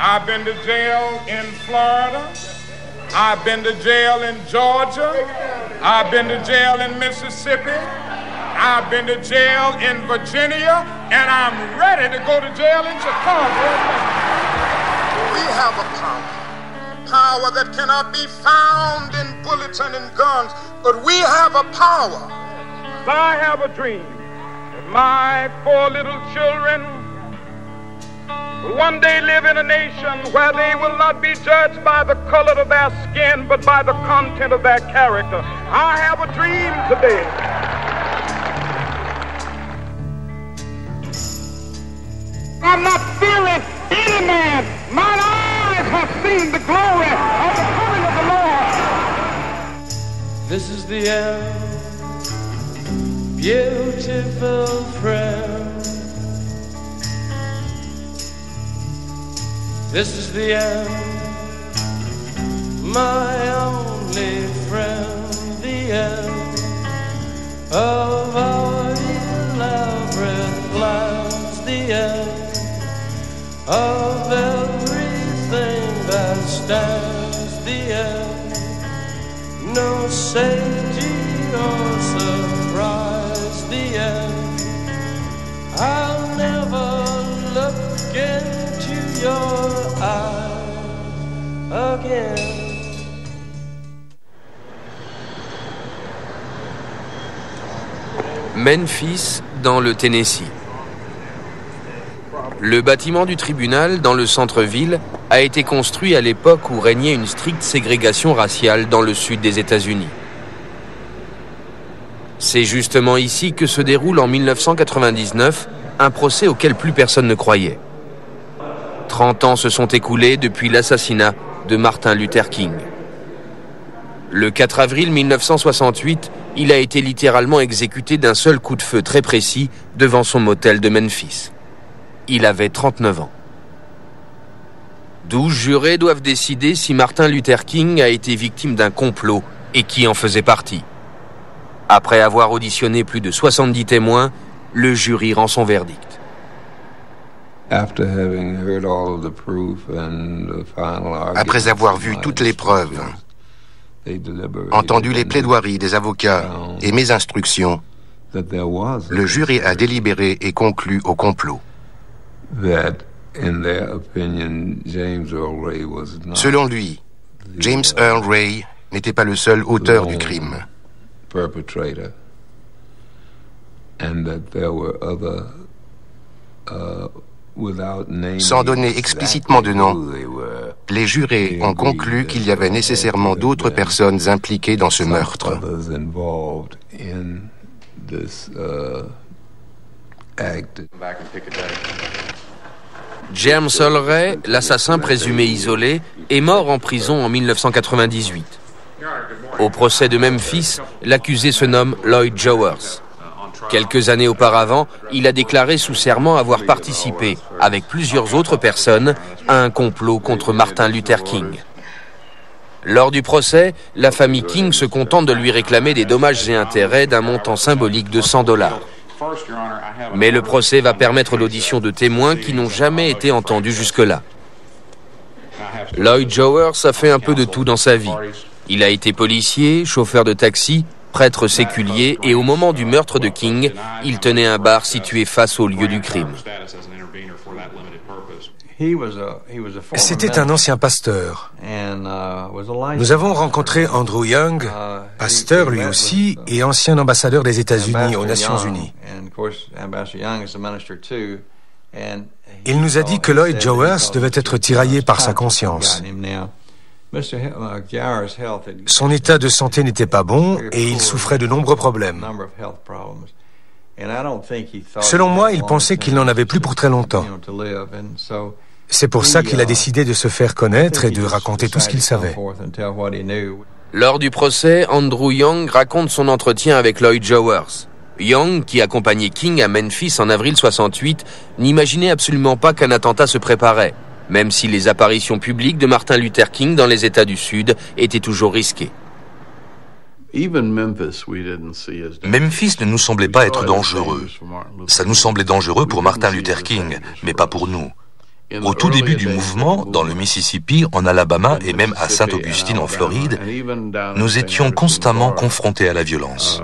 I've been to jail in Florida. I've been to jail in Georgia. I've been to jail in Mississippi. I've been to jail in Virginia. And I'm ready to go to jail in Chicago. We have a power that cannot be found in bullets and in guns, but we have a power. I have a dream that my 4 little children will one day live in a nation where they will not be judged by the color of their skin, but by the content of their character. I have a dream today. I'm not fearing any man. Mine eyes have seen the glory of the coming of the Lord. This is the end, beautiful friend. This is the end, my only friend. The end of our elaborate plans. The end of everything that stands. The end, no safety or surprise. The end, I'll never look into your eyes again. Memphis, dans le Tennessee. Le bâtiment du tribunal, dans le centre-ville, a été construit à l'époque où régnait une stricte ségrégation raciale dans le sud des États-Unis. C'est justement ici que se déroule en 1999 un procès auquel plus personne ne croyait. 30 ans se sont écoulés depuis l'assassinat de Martin Luther King. Le 4 avril 1968, il a été littéralement exécuté d'un seul coup de feu très précis devant son motel de Memphis. Il avait 39 ans. 12 jurés doivent décider si Martin Luther King a été victime d'un complot et qui en faisait partie. Après avoir auditionné plus de 70 témoins, le jury rend son verdict. Après avoir vu toutes les preuves, entendu les plaidoiries des avocats et mes instructions, le jury a délibéré et conclu au complot. Selon lui, James Earl Ray n'était pas le seul auteur du crime. Sans donner explicitement de nom, les jurés ont conclu qu'il y avait nécessairement d'autres personnes impliquées dans ce meurtre. James Earl Ray, l'assassin présumé isolé, est mort en prison en 1998. Au procès de Memphis, l'accusé se nomme Lloyd Jowers. Quelques années auparavant, il a déclaré sous serment avoir participé, avec plusieurs autres personnes, à un complot contre Martin Luther King. Lors du procès, la famille King se contente de lui réclamer des dommages et intérêts d'un montant symbolique de $100. Mais le procès va permettre l'audition de témoins qui n'ont jamais été entendus jusque-là. Lloyd Jowers a fait un peu de tout dans sa vie. Il a été policier, chauffeur de taxi, prêtre séculier et au moment du meurtre de King, il tenait un bar situé face au lieu du crime. C'était un ancien pasteur. Nous avons rencontré Andrew Young, pasteur lui aussi, et ancien ambassadeur des États-Unis aux Nations Unies. Il nous a dit que Lloyd Jowers devait être tiraillé par sa conscience. Son état de santé n'était pas bon et il souffrait de nombreux problèmes. Selon moi, il pensait qu'il n'en avait plus pour très longtemps. C'est pour ça qu'il a décidé de se faire connaître et de raconter tout ce qu'il savait. Lors du procès, Andrew Young raconte son entretien avec Lloyd Jowers. Young, qui accompagnait King à Memphis en avril 68, n'imaginait absolument pas qu'un attentat se préparait, même si les apparitions publiques de Martin Luther King dans les États du Sud étaient toujours risquées. Memphis ne nous semblait pas être dangereux. Ça nous semblait dangereux pour Martin Luther King, mais pas pour nous. Au tout début du mouvement, dans le Mississippi, en Alabama et même à Saint-Augustine en Floride, nous étions constamment confrontés à la violence.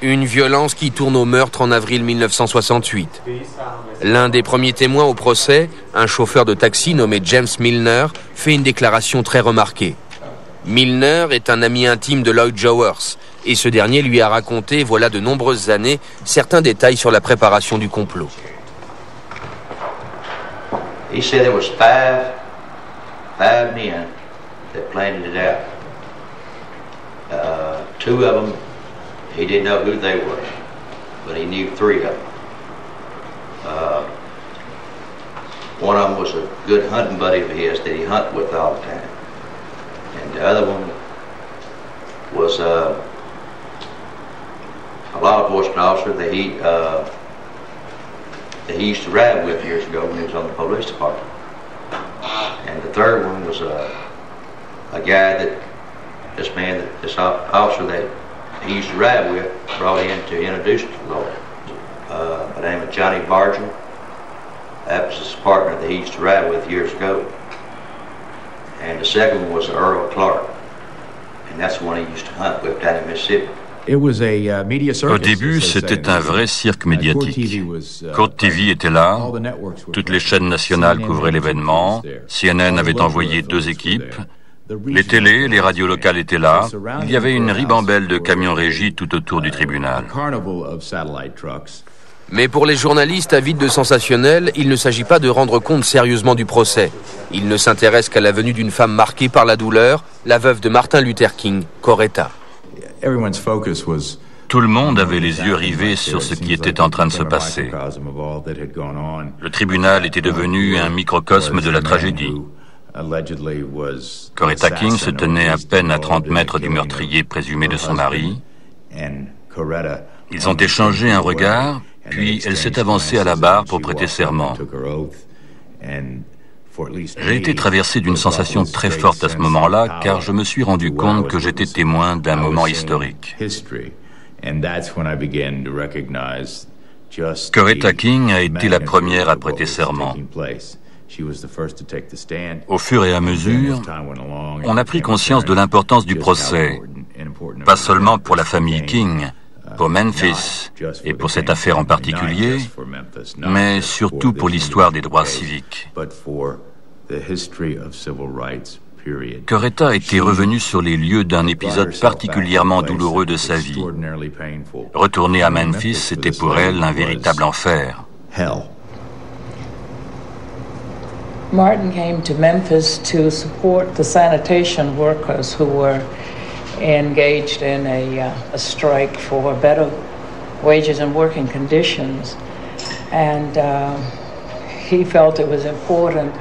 Une violence qui tourne au meurtre en avril 1968. L'un des premiers témoins au procès, un chauffeur de taxi nommé James Milner, fait une déclaration très remarquée. Milner est un ami intime de Lloyd Jowers, et ce dernier lui a raconté, voilà de nombreuses années, certains détails sur la préparation du complot. He said there was five men that planned it out. Two of them, he didn't know who they were, but he knew three of them. One of them was a good hunting buddy of his that he hunted with all the time. And the other one was a law enforcement officer that he used to ride with years ago when he was on the police department. And the third one was a guy that this officer that he used to ride with brought in to introduce him to the Lord. By the name of Johnny Barger. That was his partner that he used to ride with years ago. And the second one was Earl Clark. And that's the one he used to hunt with down in Mississippi. Au début, c'était un vrai cirque médiatique. Court TV était là, toutes les chaînes nationales couvraient l'événement, CNN avait envoyé 2 équipes, les télés, les radios locales étaient là, il y avait une ribambelle de camions régis tout autour du tribunal. Mais pour les journalistes avides de sensationnel, il ne s'agit pas de rendre compte sérieusement du procès. Ils ne s'intéressent qu'à la venue d'une femme marquée par la douleur, la veuve de Martin Luther King, Coretta. Tout le monde avait les yeux rivés sur ce qui était en train de se passer. Le tribunal était devenu un microcosme de la tragédie. Coretta King se tenait à peine à 30 mètres du meurtrier présumé de son mari. Ils ont échangé un regard, puis elle s'est avancée à la barre pour prêter serment. J'ai été traversé d'une sensation très forte à ce moment-là, car je me suis rendu compte que j'étais témoin d'un moment historique. Coretta King a été la première à prêter serment. Au fur et à mesure, on a pris conscience de l'importance du procès, pas seulement pour la famille King, pour Memphis et pour cette affaire en particulier, mais surtout pour l'histoire des droits civiques. Coretta était revenue sur les lieux d'un épisode particulièrement douloureux de sa vie. Retourner à Memphis, c'était pour elle un véritable enfer. Martin came to Memphis to support the sanitation workers who were engaged in a strike for better wages and working conditions. And he felt it was important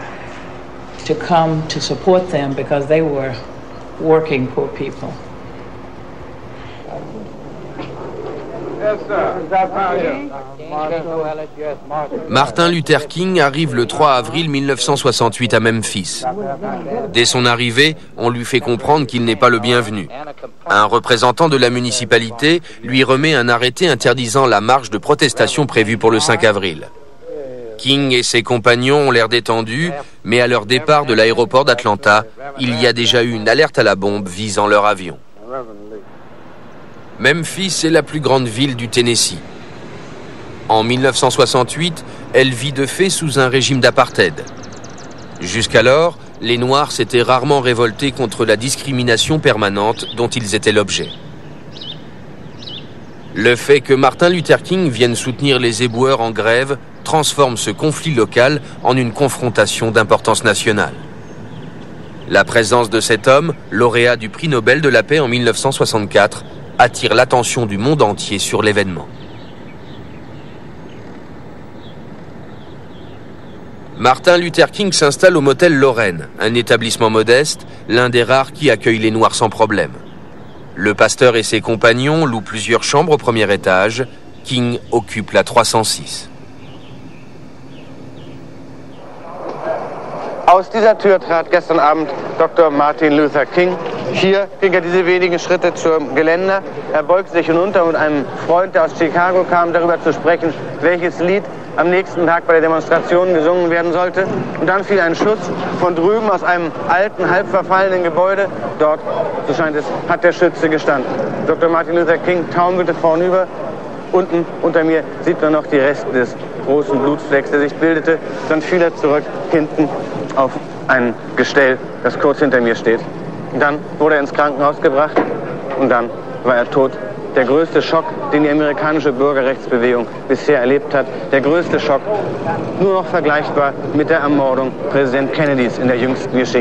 to come to support them because they were working poor people. Martin Luther King arrive le 3 avril 1968 à Memphis. Dès son arrivée, on lui fait comprendre qu'il n'est pas le bienvenu. Un représentant de la municipalité lui remet un arrêté interdisant la marche de protestation prévue pour le 5 avril. King et ses compagnons ont l'air détendus, mais à leur départ de l'aéroport d'Atlanta, il y a déjà eu une alerte à la bombe visant leur avion. Memphis est la plus grande ville du Tennessee. En 1968, elle vit de fait sous un régime d'apartheid. Jusqu'alors, les Noirs s'étaient rarement révoltés contre la discrimination permanente dont ils étaient l'objet. Le fait que Martin Luther King vienne soutenir les éboueurs en grève transforme ce conflit local en une confrontation d'importance nationale. La présence de cet homme, lauréat du prix Nobel de la paix en 1964, attire l'attention du monde entier sur l'événement. Martin Luther King s'installe au motel Lorraine, un établissement modeste, l'un des rares qui accueille les Noirs sans problème. Le pasteur et ses compagnons louent plusieurs chambres au premier étage. King occupe la 306. Aus dieser Tür trat gestern Abend Dr. Martin Luther King. Hier ging er diese wenigen Schritte zum Geländer. Er beugte sich hinunter und mit einem Freund, der aus Chicago kam, darüber zu sprechen, welches Lied am nächsten Tag bei der Demonstration gesungen werden sollte. Und dann fiel ein Schuss von drüben aus einem alten, halb verfallenen Gebäude. Dort, so scheint es, hat der Schütze gestanden. Dr. Martin Luther King taumelte vornüber. Unten unter mir sieht man noch die Reste des großen Blutflecks, der sich bildete. Dann fiel er zurück hinten auf ein Gestell, das kurz hinter mir steht. Und dann wurde er ins Krankenhaus gebracht und dann war er tot. Der größte Schock, den die amerikanische Bürgerrechtsbewegung bisher erlebt hat. Der größte Schock, nur noch vergleichbar mit der Ermordung Präsident Kennedys in der jüngsten Geschichte.